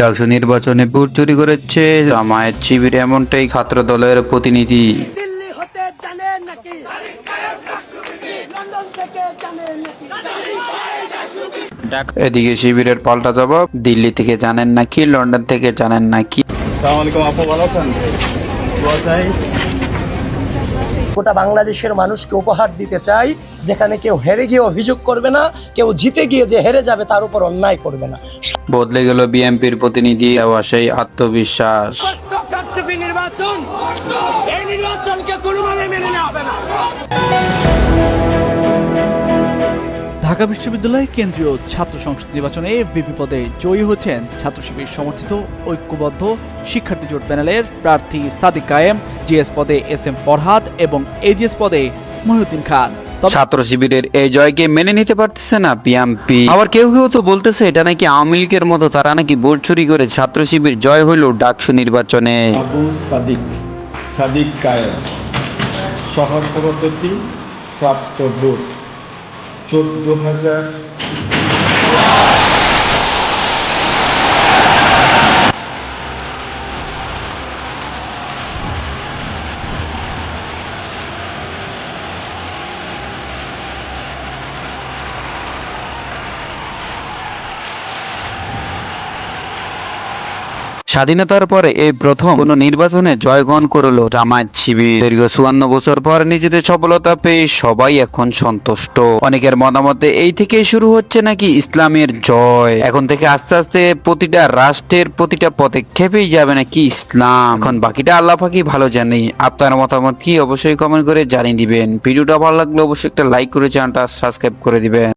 ডাকসু নির্বাচনে ভোট চুরি করেছে জামায়াত শিবির, এমনটাই ছাত্র দলের প্রতিনিধি। দিল্লি হতে জানেন নাকি, লন্ডন থেকে জানেন নাকি। এদিকে শিবিরের পাল্টা জবাব, দিল্লি থেকে জানেন নাকি, লন্ডন থেকে জানেন নাকি। গোটা বাংলাদেশের মানুষকে উপহার দিতে চাই, যেখানে কেউ হেরে গিয়ে অভিযোগ করবে না, কেউ জিতে গিয়ে যে হেরে যাবে তার উপর অন্যায় করবে না। বদলে গেল বিএনপির প্রতিনিধি, দেওয়া সেই আত্মবিশ্বাস। নির্বাচন, এই নির্বাচনকে কোনোভাবে মেনে নেওয়া হবে না। ঢাকা বিশ্ববিদ্যালয় কেন্দ্রীয় ছাত্র সংসদ নির্বাচনে ভিপি পদে জয়ী হয়েছেন ছাত্র শিবির সমর্থিত ঐক্যবদ্ধ শিক্ষার্থী জোট প্যানেলের প্রার্থী সাদিক কায়েম, জিএস পদে SM ফরহাদ এবং এজিএস পদে মহিউদ্দিন খান। ছাত্র শিবিরের এই জয়কে মেনে নিতে পারতেছে না বিএনপি। আবার কেউ কেউ তো বলতেছে এটা নাকি আওয়ামী লীগের মতো, তারা নাকি ভোট চুরি করে ছাত্র শিবির জয় হইল ডাকসু নির্বাচনে। আবু সাদিক কায়েম সহসভাপতি, প্রাপ্ত ভোট 14,000। স্বাধীনতার পরে এই প্রথম কোন নির্বাচনে জয়গ্রহণ করলো জামায়াত শিবির। দীর্ঘ 54 বছর পর নিজেদের সফলতা পেয়ে সবাই এখন সন্তুষ্ট। অনেকের মতামতে এই থেকেই শুরু হচ্ছে নাকি ইসলামের জয়। এখন থেকে আস্তে আস্তে প্রতিটা রাষ্ট্রের প্রতিটা পদক্ষেপেই যাবে নাকি ইসলাম। এখন বাকিটা আল্লাহ পাকই ভালো জানে। আপনার মতামত কি অবশ্যই কমেন্ট করে জানিয়ে দিবেন। ভিডিওটা ভালো লাগলে অবশ্যই একটা লাইক করে চ্যানেলটা সাবস্ক্রাইব করে দিবেন।